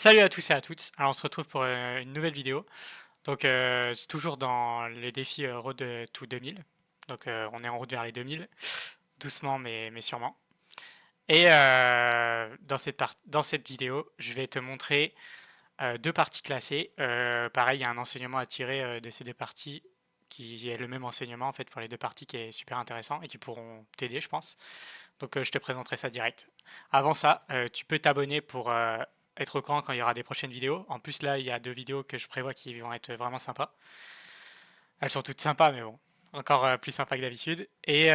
Salut à tous et à toutes. Alors on se retrouve pour une nouvelle vidéo. Donc c'est toujours dans les défis Road to 2000. Donc on est en route vers les 2000, doucement mais sûrement. Et dans cette vidéo, je vais te montrer deux parties classées. Pareil, il y a un enseignement à tirer de ces deux parties qui est le même enseignement en fait pour les deux parties qui est super intéressant et qui pourront t'aider, je pense. Donc je te présenterai ça direct. Avant ça, tu peux t'abonner pour être au courant quand il y aura des prochaines vidéos. En plus là, il y a deux vidéos que je prévois qui vont être vraiment sympas. Elles sont toutes sympas, mais bon, encore plus sympas que d'habitude. Et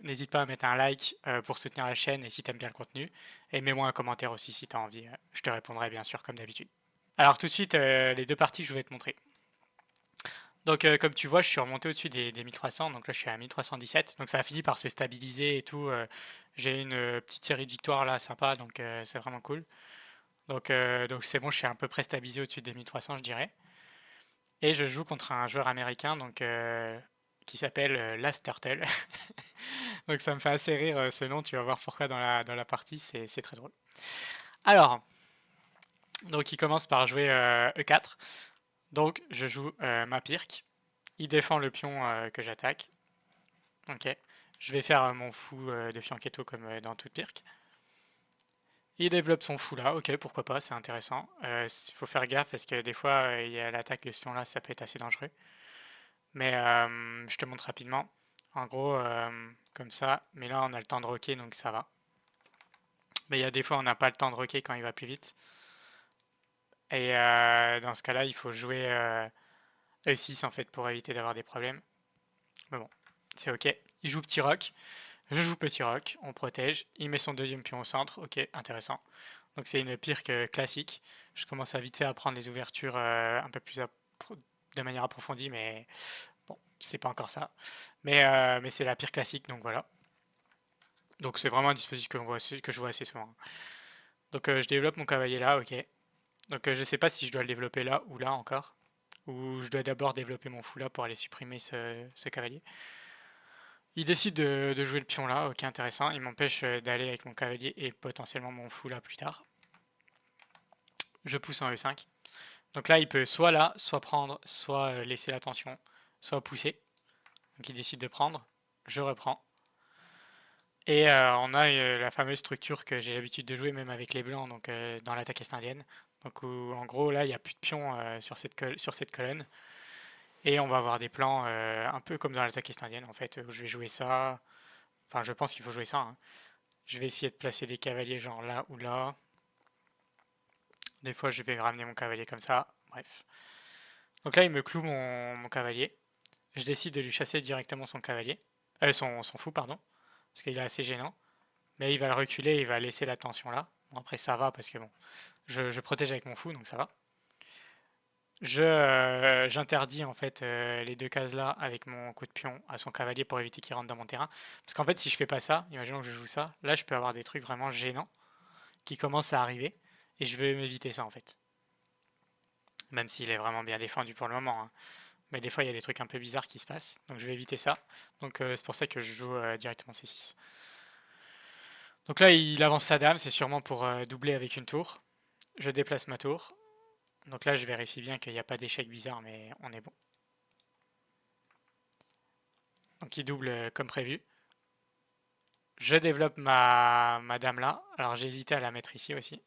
n'hésite pas à mettre un like pour soutenir la chaîne et si t'aimes bien le contenu. Et mets-moi un commentaire aussi si t'as envie. Je te répondrai bien sûr comme d'habitude. Alors tout de suite, les deux parties que je vais te montrer. Donc comme tu vois, je suis remonté au-dessus des 1300, donc là je suis à 1317, donc ça a fini par se stabiliser et tout. J'ai une petite série de victoires là sympa, donc c'est vraiment cool. Donc c'est bon, je suis à peu près stabilisé au-dessus des 1300 je dirais. Et je joue contre un joueur américain donc qui s'appelle Last Turtle. Donc ça me fait assez rire ce nom, tu vas voir pourquoi dans la partie, c'est très drôle. Alors, donc il commence par jouer E4, donc je joue ma pirque. Il défend le pion que j'attaque. Ok. Je vais faire mon fou de Fianchetto comme dans toute pirque. Il développe son fou là, ok, pourquoi pas, c'est intéressant. Il faut faire gaffe parce que des fois, il y a l'attaque de ce pion là, ça peut être assez dangereux. Mais je te montre rapidement. En gros, comme ça, mais là on a le temps de rocker donc ça va. Mais il y a des fois on n'a pas le temps de rocker quand il va plus vite. Et dans ce cas-là, il faut jouer E6 en fait pour éviter d'avoir des problèmes. Mais bon, c'est ok. Il joue petit roc. Je joue petit roc, on protège, il met son deuxième pion au centre, ok, intéressant. Donc c'est une pirque classique. Je commence à vite fait à prendre les ouvertures un peu plus de manière approfondie, mais bon, c'est pas encore ça. Mais c'est la pire classique, donc voilà. Donc c'est vraiment un dispositif que je vois assez souvent. Donc je développe mon cavalier là, ok. Donc je sais pas si je dois le développer là ou là encore. Ou je dois d'abord développer mon fou là pour aller supprimer ce cavalier. Il décide de jouer le pion là, ok intéressant, il m'empêche d'aller avec mon cavalier et potentiellement mon fou là plus tard. Je pousse en E5. Donc là, soit prendre, soit laisser la tension, soit pousser. Donc il décide de prendre, je reprends. Et on a la fameuse structure que j'ai l'habitude de jouer même avec les blancs, donc dans l'attaque est-indienne. Donc où, en gros là il n'y a plus de pions sur cette colonne. Et on va avoir des plans un peu comme dans l'attaque est-indienne en fait, où je vais jouer ça. Enfin je pense qu'il faut jouer ça, hein. Je vais essayer de placer des cavaliers genre là ou là. Des fois, je vais ramener mon cavalier comme ça. Bref. Donc là, il me cloue mon cavalier. Je décide de lui chasser directement son cavalier. Son fou, pardon. Parce qu'il est assez gênant. Mais il va le reculer, il va laisser la tension là. Bon, après, ça va parce que bon, je protège avec mon fou, donc ça va. J'interdis en fait les deux cases là avec mon coup de pion à son cavalier pour éviter qu'il rentre dans mon terrain. Parce qu'en fait, si je fais pas ça, imaginons que je joue ça, là, je peux avoir des trucs vraiment gênants qui commencent à arriver. Et je veux m'éviter ça en fait. Même s'il est vraiment bien défendu pour le moment, hein. Mais des fois, il y a des trucs un peu bizarres qui se passent, donc je vais éviter ça. Donc c'est pour ça que je joue directement C6. Donc là, il avance sa dame, c'est sûrement pour doubler avec une tour. Je déplace ma tour. Donc là, je vérifie bien qu'il n'y a pas d'échec bizarre, mais on est bon. Donc il double comme prévu. Je développe ma dame là. Alors j'ai hésité à la mettre ici aussi.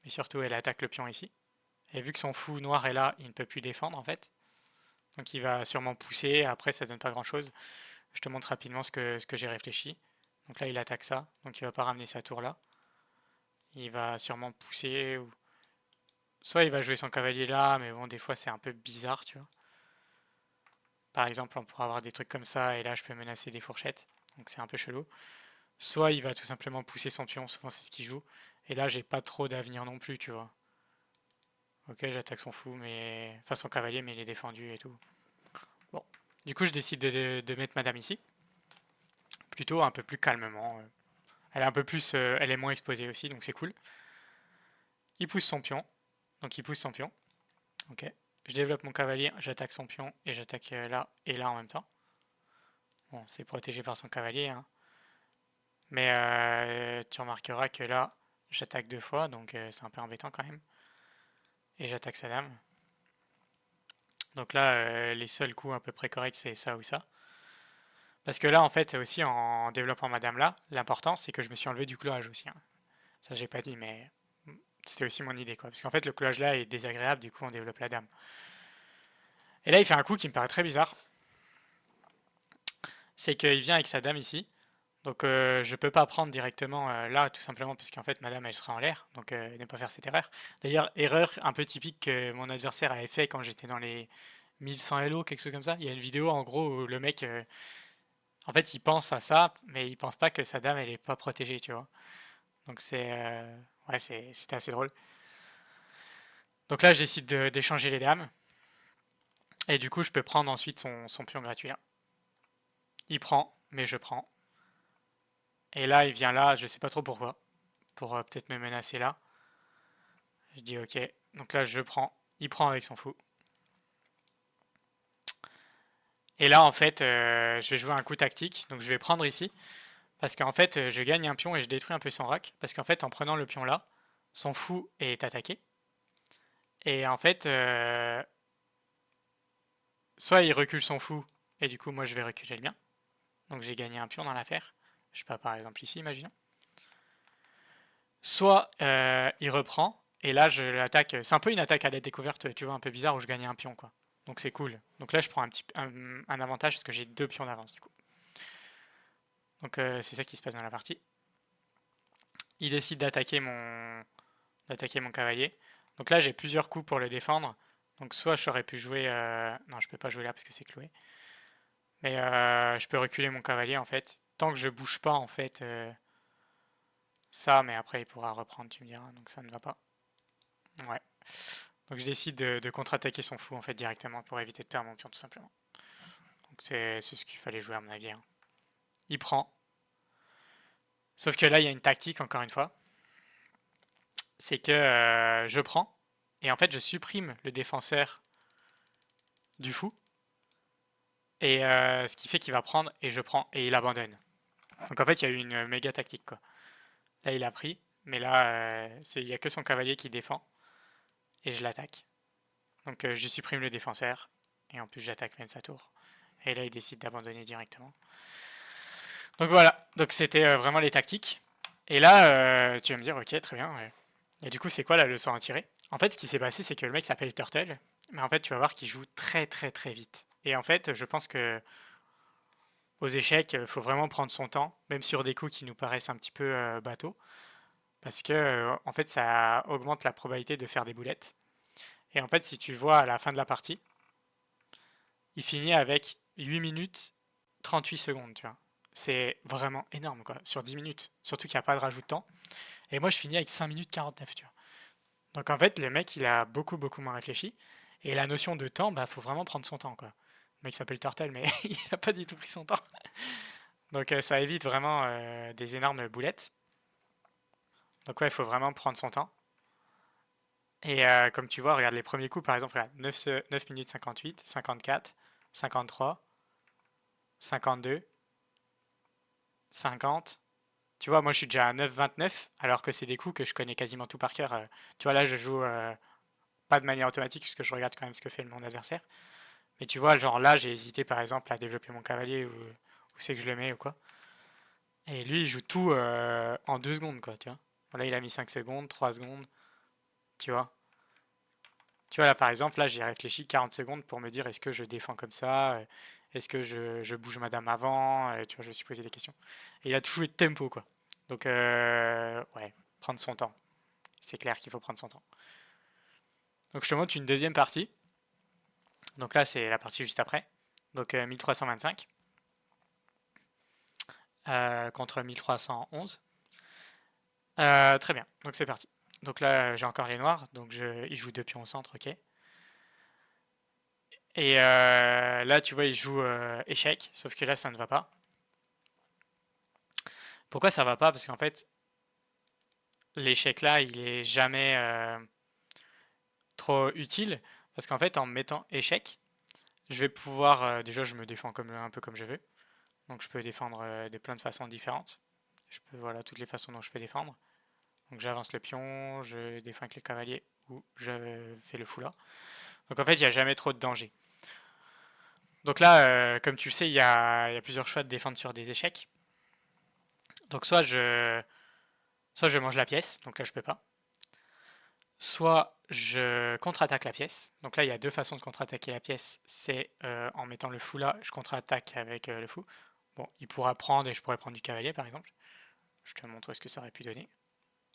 Mais surtout, elle attaque le pion ici. Et vu que son fou noir est là, il ne peut plus défendre en fait. Donc il va sûrement pousser. Après, ça donne pas grand chose. Je te montre rapidement ce que j'ai réfléchi. Donc là, il attaque ça. Donc il va pas ramener sa tour là. Il va sûrement pousser. Soit il va jouer son cavalier là, mais bon, des fois c'est un peu bizarre, tu vois. Par exemple, on pourra avoir des trucs comme ça, et là je peux menacer des fourchettes. Donc c'est un peu chelou. Soit il va tout simplement pousser son pion, souvent c'est ce qu'il joue. Et là j'ai pas trop d'avenir non plus, tu vois. Ok, j'attaque son fou, mais. Enfin son cavalier, mais il est défendu et tout. Bon. Du coup, je décide de mettre madame ici. Plutôt un peu plus calmement. Elle est un peu plus. Elle est moins exposée aussi, donc c'est cool. Il pousse son pion. Donc il pousse son pion. Ok. Je développe mon cavalier, j'attaque son pion et j'attaque là et là en même temps. Bon, c'est protégé par son cavalier, hein. Mais tu remarqueras que là, J'attaque 2 fois, donc c'est un peu embêtant quand même. Et j'attaque sa dame. Donc là, les seuls coups à peu près corrects, c'est ça ou ça. Parce que là, en fait, aussi en développant ma dame là, l'important c'est que je me suis enlevé du clouage aussi, hein. Ça, j'ai pas dit, mais c'était aussi mon idée, quoi. Parce qu'en fait, le clouage là est désagréable, du coup, on développe la dame. Et là, il fait un coup qui me paraît très bizarre. C'est qu'il vient avec sa dame ici. Donc je peux pas prendre directement là, tout simplement, parce qu'en fait, ma dame, elle sera en l'air. Donc ne pas faire cette erreur. D'ailleurs, erreur un peu typique que mon adversaire avait fait quand j'étais dans les 1100 Elo, quelque chose comme ça. Il y a une vidéo, en gros, où le mec, en fait, il pense à ça, mais il pense pas que sa dame, elle est pas protégée, tu vois. Donc ouais, c'était assez drôle. Donc là, je décide d'échanger les dames. Et du coup, je peux prendre ensuite son pion gratuit là. Il prend, mais je prends. Et là, il vient là, je sais pas trop pourquoi. Pour peut-être me menacer là. Je dis ok. Donc là, je prends. Il prend avec son fou. Et là, en fait, je vais jouer un coup tactique. Donc je vais prendre ici. Parce qu'en fait, je gagne un pion et je détruis un peu son rack. Parce qu'en fait, en prenant le pion là, son fou est attaqué. Et en fait, soit il recule son fou. Et du coup, moi, je vais reculer le mien. Donc j'ai gagné un pion dans l'affaire. Je sais pas, par exemple ici, imaginons. Soit il reprend, et là je l'attaque. C'est un peu une attaque à la découverte, tu vois, un peu bizarre où je gagnais un pion, quoi. Donc c'est cool. Donc là je prends un avantage parce que j'ai 2 pions d'avance du coup. Donc c'est ça qui se passe dans la partie. Il décide d'attaquer mon cavalier. Donc là j'ai plusieurs coups pour le défendre. Donc soit j'aurais pu jouer. Non, je peux pas jouer là parce que c'est cloué. Mais je peux reculer mon cavalier en fait. Tant que je bouge pas en fait ça, mais après il pourra reprendre, tu me diras. Donc ça ne va pas. Ouais. Donc je décide de contre-attaquer son fou en fait directement pour éviter de perdre mon pion tout simplement. Donc c'est ce qu'il fallait jouer à mon avis, hein. Il prend. Sauf que là il y a une tactique encore une fois. C'est que je prends et en fait je supprime le défenseur du fou. Et ce qui fait qu'il va prendre et je prends et il abandonne. Donc en fait il y a eu une méga tactique quoi. Là il a pris, mais là il n'y a que son cavalier qui défend et je l'attaque. Donc je supprime le défenseur et en plus j'attaque même sa tour. Et là il décide d'abandonner directement. Donc voilà, donc c'était vraiment les tactiques. Et là, tu vas me dire, ok, très bien. Et du coup, c'est quoi la leçon à tirer? En fait, ce qui s'est passé, c'est que le mec s'appelle Turtle, mais en fait, tu vas voir qu'il joue très très très vite. Et en fait, je pense que aux échecs, il faut vraiment prendre son temps, même sur des coups qui nous paraissent un petit peu bateaux, parce que en fait, ça augmente la probabilité de faire des boulettes. Et en fait, si tu vois à la fin de la partie, il finit avec 8 minutes 38 secondes, tu vois. C'est vraiment énorme, quoi, sur 10 minutes. Surtout qu'il n'y a pas de rajout de temps. Et moi, je finis avec 5 minutes 49, tu vois. Donc en fait, le mec, il a beaucoup, beaucoup moins réfléchi. Et la notion de temps, bah, faut vraiment prendre son temps, quoi. Le mec s'appelle Turtle, mais il a pas du tout pris son temps. Donc ça évite vraiment des énormes boulettes. Donc ouais, il faut vraiment prendre son temps. Et comme tu vois, regarde les premiers coups, par exemple, regarde, 9 minutes 58, 54, 53, 52, 50. Tu vois, moi je suis déjà à 9,29, alors que c'est des coups que je connais quasiment tout par cœur. Tu vois, là je joue pas de manière automatique, puisque je regarde quand même ce que fait mon adversaire. Mais tu vois, genre là j'ai hésité par exemple à développer mon cavalier, où c'est que je le mets ou quoi. Et lui il joue tout en 2 secondes, quoi, tu vois. Là il a mis 5 secondes, 3 secondes, tu vois. Tu vois, là par exemple, là j'ai réfléchi 40 secondes pour me dire est-ce que je défends comme ça, est-ce que je bouge ma dame avant, tu vois, je me suis posé des questions. Et il a tout joué de tempo, quoi. Donc, ouais, prendre son temps. C'est clair qu'il faut prendre son temps. Donc je te montre une deuxième partie. Donc là c'est la partie juste après. Donc 1325 contre 1311. Très bien, donc c'est parti. Donc là j'ai encore les noirs, donc il joue 2 pions au centre, ok. Et là tu vois il joue échec, sauf que là ça ne va pas. Pourquoi ça va pas? Parce qu'en fait l'échec là il est jamais trop utile. Parce qu'en fait en mettant échec, je vais pouvoir, déjà je me défends un peu comme je veux. Donc je peux défendre de plein de façons différentes. Je peux, voilà, toutes les façons dont je peux défendre. Donc j'avance le pion, je défends avec le cavalier ou je fais le fou là. Donc en fait, il n'y a jamais trop de danger. Donc là, comme tu sais, il y a plusieurs choix de défendre sur des échecs. Donc soit je mange la pièce, donc là je peux pas. Soit je contre-attaque la pièce. Donc là, il y a deux façons de contre-attaquer la pièce. C'est en mettant le fou là, je contre-attaque avec le fou. Bon, il pourra prendre et je pourrais prendre du cavalier par exemple. Je te montre ce que ça aurait pu donner.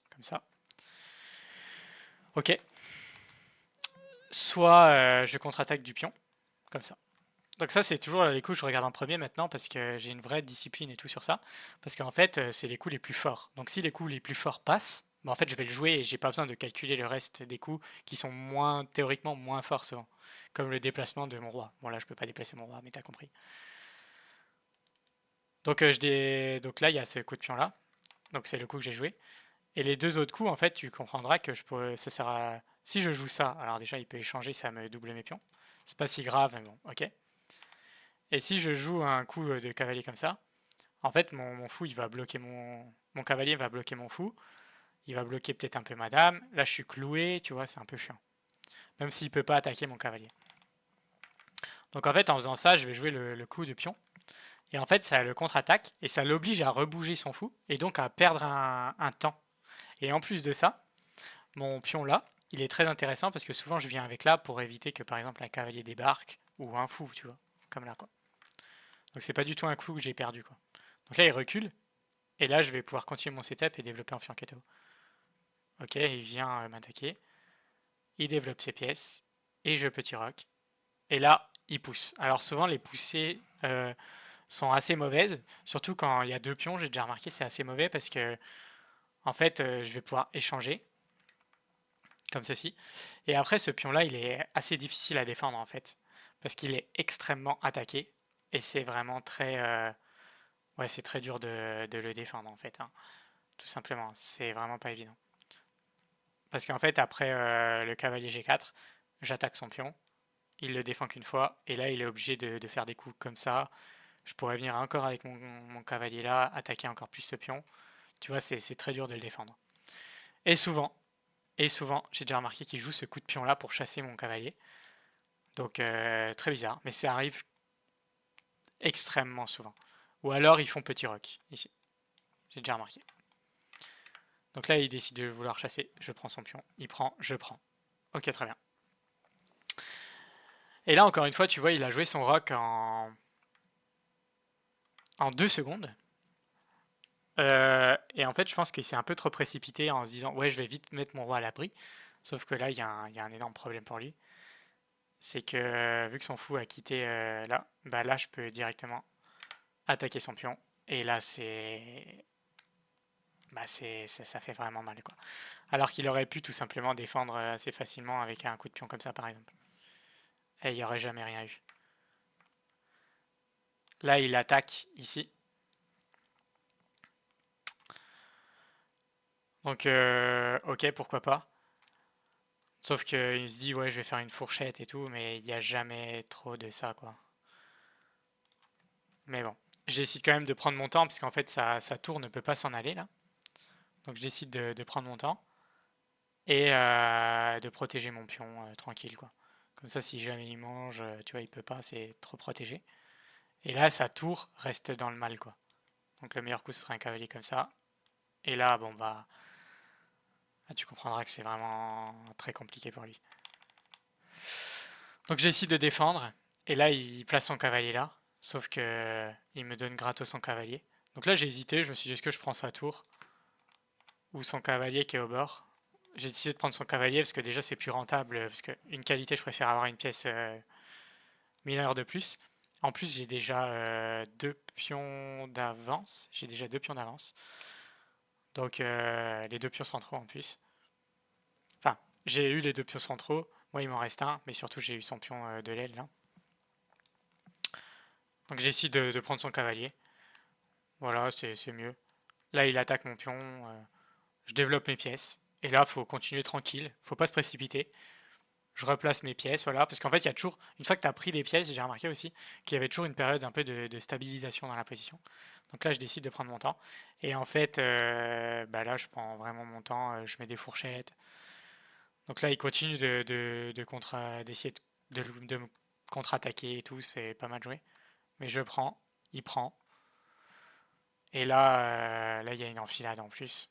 Comme ça. Ok. Soit je contre-attaque du pion. Comme ça. Donc ça, c'est toujours les coups que je regarde en premier maintenant parce que j'ai une vraie discipline et tout sur ça. Parce qu'en fait, c'est les coups les plus forts. Donc si les coups les plus forts passent, bah en fait, je vais le jouer et j'ai pas besoin de calculer le reste des coups qui sont théoriquement moins forts souvent. Comme le déplacement de mon roi. Bon là, je peux pas déplacer mon roi, mais t'as compris. Donc, donc là, il y a ce coup de pion là. Donc c'est le coup que j'ai joué. Et les deux autres coups, en fait, tu comprendras que ça sert à... Si je joue ça, alors déjà, il peut échanger, ça me double mes pions. C'est pas si grave, mais bon, ok. Et si je joue un coup de cavalier comme ça, en fait, mon fou, il va bloquer mon cavalier va bloquer mon fou. Il va bloquer peut-être un peu ma dame. Là, je suis cloué, tu vois, c'est un peu chiant. Même s'il peut pas attaquer mon cavalier. Donc en fait, en faisant ça, je vais jouer le coup de pion. Et en fait, ça le contre-attaque et ça l'oblige à rebouger son fou et donc à perdre un temps. Et en plus de ça, mon pion là, il est très intéressant parce que souvent je viens avec là pour éviter que par exemple un cavalier débarque ou un fou, tu vois, comme là quoi. Donc c'est pas du tout un coup que j'ai perdu quoi. Donc là il recule et là je vais pouvoir continuer mon setup et développer en fianchetto. Ok, il vient m'attaquer, il développe ses pièces et je petit rock. Et là il pousse. Alors souvent les poussées sont assez mauvaises, surtout quand il y a deux pions, j'ai déjà remarqué c'est assez mauvais parce que en fait je vais pouvoir échanger comme ceci. Et après, ce pion-là, il est assez difficile à défendre en fait, parce qu'il est extrêmement attaqué, et c'est vraiment ouais, c'est très dur de le défendre en fait, hein. Tout simplement, c'est vraiment pas évident. Parce qu'en fait, après le cavalier G4, j'attaque son pion, il le défend qu'une fois, et là, il est obligé de faire des coups comme ça. Je pourrais venir encore avec mon cavalier là, attaquer encore plus ce pion. Tu vois, c'est très dur de le défendre. Et souvent, j'ai déjà remarqué qu'il joue ce coup de pion là pour chasser mon cavalier. Donc très bizarre, mais ça arrive extrêmement souvent. Ou alors ils font petit rock, ici. J'ai déjà remarqué. Donc là, il décide de vouloir chasser. Je prends son pion. Il prend, je prends. Ok, très bien. Et là, encore une fois, tu vois, il a joué son rock en 2 secondes. Et en fait, je pense qu'il s'est un peu trop précipité en se disant, ouais, je vais vite mettre mon roi à l'abri. Sauf que là, il y a un énorme problème pour lui. C'est que vu que son fou a quitté là, bah là, je peux directement attaquer son pion. Et là, ça fait vraiment mal, quoi. Alors qu'il aurait pu tout simplement défendre assez facilement avec un coup de pion comme ça, par exemple. Et il n'y aurait jamais rien eu. Là, il attaque ici. Donc, ok, pourquoi pas. Sauf qu'il se dit, ouais, je vais faire une fourchette et tout, mais il n'y a jamais trop de ça, quoi. Mais bon, je décide quand même de prendre mon temps, parce qu'en fait, sa tour ne peut pas s'en aller, là. Donc, je décide de prendre mon temps et de protéger mon pion tranquille, quoi. Comme ça, si jamais il mange, tu vois, il peut pas, c'est trop protégé. Et là, sa tour reste dans le mal, quoi. Donc le meilleur coup, ce serait un cavalier comme ça. Et là, bon, bah, tu comprendras que c'est vraiment très compliqué pour lui. Donc j'ai essayé de défendre. Et là, il place son cavalier là. Sauf que il me donne gratos son cavalier. Donc là, j'ai hésité. Je me suis dit, est-ce que je prends sa tour ou son cavalier qui est au bord? J'ai décidé de prendre son cavalier parce que déjà, c'est plus rentable. Parce qu'une qualité, je préfère avoir une pièce mineure de plus. En plus, j'ai déjà deux pions d'avance. J'ai déjà deux pions d'avance. Donc les deux pions centraux en plus. Enfin, j'ai eu les deux pions centraux. Moi, il m'en reste un, mais surtout, j'ai eu son pion de l'aile là. Donc j'essaie de prendre son cavalier. Voilà, c'est mieux. Là, il attaque mon pion. Je développe mes pièces. Et là, faut continuer tranquille. Faut pas se précipiter. je replace mes pièces, voilà, parce qu'en fait, il y a toujours, une fois que tu as pris des pièces, j'ai remarqué aussi qu'il y avait toujours une période un peu de stabilisation dans la position. Donc là, je décide de prendre mon temps. Et en fait, bah là, je prends vraiment mon temps, je mets des fourchettes. Donc là, il continue d'essayer de me contre-attaquer et tout, c'est pas mal joué. Mais je prends, il prend. Et là, là, il y a une enfilade en plus.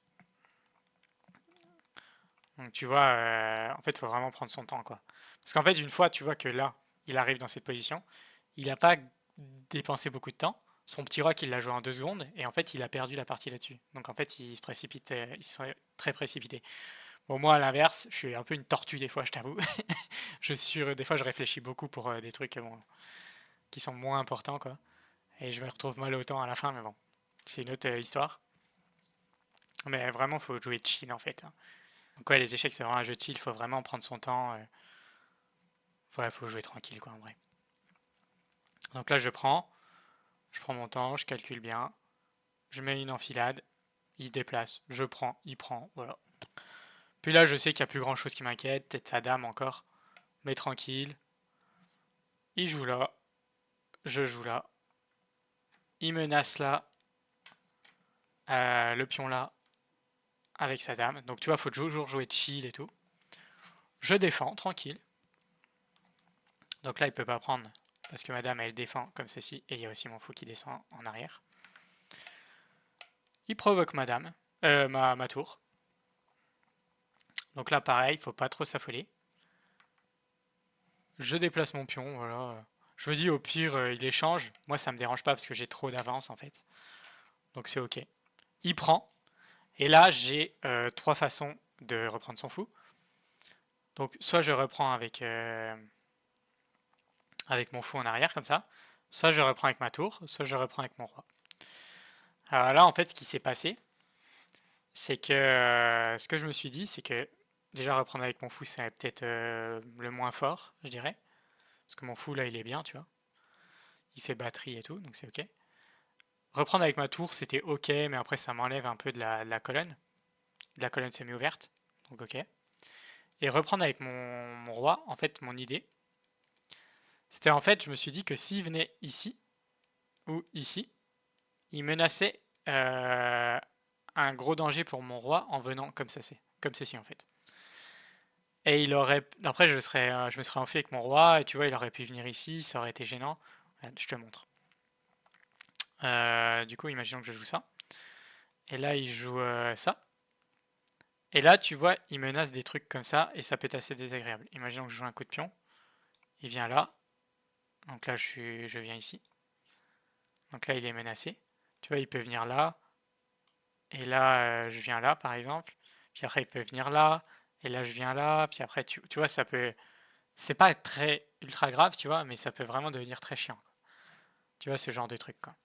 Donc tu vois, en fait, il faut vraiment prendre son temps, quoi. Parce qu'en fait, une fois, tu vois que là, il arrive dans cette position, il n'a pas dépensé beaucoup de temps. Son petit rock, il l'a joué en 2 secondes, et en fait, il a perdu la partie là-dessus. Donc en fait, il se précipite, il serait très précipité. Bon, moi, à l'inverse, je suis un peu une tortue des fois, je t'avoue. Des fois, je réfléchis beaucoup pour des trucs bon, qui sont moins importants, quoi. Et je me retrouve mal au temps à la fin, mais bon, c'est une autre histoire. Mais vraiment, faut jouer chill, en fait, hein. Donc ouais, les échecs, c'est vraiment un jeu chill, faut vraiment prendre son temps. Ouais, faut jouer tranquille, quoi, en vrai. Donc là, je prends mon temps, je calcule bien, je mets une enfilade, il déplace, je prends, il prend, voilà. Puis là, je sais qu'il n'y a plus grand chose qui m'inquiète, peut-être sa dame encore, mais tranquille. Il joue là, je joue là, il menace là, le pion là, avec sa dame. Donc tu vois, faut toujours jouer chill et tout. Je défends, tranquille. Donc là, il peut pas prendre, parce que ma dame, elle défend comme ceci, et il y a aussi mon fou qui descend en arrière. Il provoque ma dame, ma tour. Donc là, pareil, faut pas trop s'affoler. Je déplace mon pion, voilà. Je me dis, au pire, il échange. Moi, ça me dérange pas parce que j'ai trop d'avance, en fait. Donc c'est ok. Il prend. Et là, j'ai 3 façons de reprendre son fou. Donc, soit je reprends avec mon fou en arrière, comme ça. Soit je reprends avec ma tour. Soit je reprends avec mon roi. Alors là, en fait, ce qui s'est passé, c'est que ce que je me suis dit, c'est que déjà reprendre avec mon fou, c'est peut-être le moins fort, je dirais. Parce que mon fou, là, il est bien, tu vois. Il fait batterie et tout, donc c'est ok. Reprendre avec ma tour, c'était ok, mais après, ça m'enlève un peu de la colonne. De la colonne semi-ouverte, donc ok. Et reprendre avec mon roi, en fait, mon idée, c'était en fait, je me suis dit que s'il venait ici, ou ici, il menaçait un gros danger pour mon roi en venant comme ceci en fait. Et il aurait, après je me serais enfui avec mon roi, et tu vois, il aurait pu venir ici, ça aurait été gênant. Je te montre. Du coup, imaginons que je joue ça. Et là, il joue ça. Et là, tu vois, il menace des trucs comme ça, et ça peut être assez désagréable. Imaginons que je joue un coup de pion. Il vient là. Donc là, je viens ici. Donc là, il est menacé. Tu vois, il peut venir là. Et là, je viens là, par exemple. Puis après, il peut venir là. Et là, je viens là. Puis après, tu vois, ça peut. C'est pas très ultra grave, tu vois, mais ça peut vraiment devenir très chiant, quoi. Tu vois, ce genre de truc, quoi.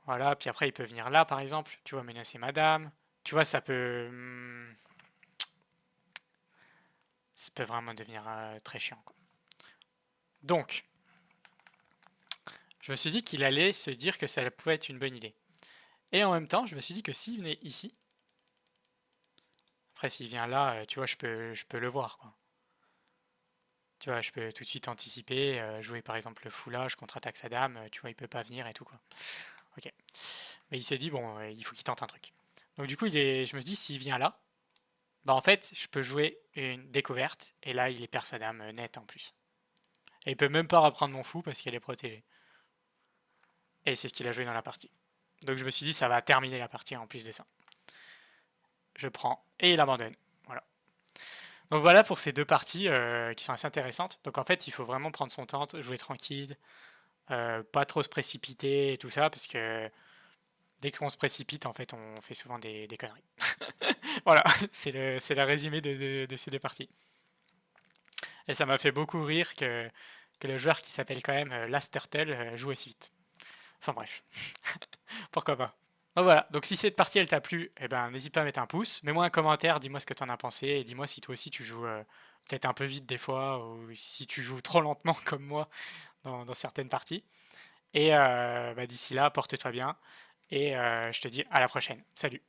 Voilà. Puis après, il peut venir là, par exemple. Tu vois, menacer madame. Tu vois, ça peut vraiment devenir très chiant, quoi. Donc, je me suis dit qu'il allait se dire que ça pouvait être une bonne idée. Et en même temps, je me suis dit que s'il venait ici, après s'il vient là, tu vois, je peux le voir, quoi. Tu vois, je peux tout de suite anticiper, jouer par exemple le fou là, je contre-attaque sa dame, tu vois, il peut pas venir et tout, quoi. Ok. Mais il s'est dit, bon, il faut qu'il tente un truc. Donc du coup, je me dis, s'il vient là, bah en fait, je peux jouer une découverte, et là, il perd sa dame nette en plus. Et il peut même pas reprendre mon fou parce qu'elle est protégée. Et c'est ce qu'il a joué dans la partie. Donc je me suis dit, ça va terminer la partie en plus de ça. Je prends, et il abandonne. Voilà. Donc voilà pour ces 2 parties qui sont assez intéressantes. Donc en fait, il faut vraiment prendre son temps, jouer tranquille, pas trop se précipiter et tout ça, parce que dès qu'on se précipite, en fait, on fait souvent des conneries. Voilà, c'est le résumé de ces 2 parties. Et ça m'a fait beaucoup rire que le joueur qui s'appelle quand même Last Turtle joue aussi vite. Enfin bref, pourquoi pas. Donc voilà, donc si cette partie elle t'a plu, eh ben, n'hésite pas à mettre un pouce, mets-moi un commentaire, dis-moi ce que t'en as pensé, et dis-moi si toi aussi tu joues peut-être un peu vite des fois, ou si tu joues trop lentement comme moi dans certaines parties. Et bah, d'ici là, porte-toi bien, et je te dis à la prochaine. Salut!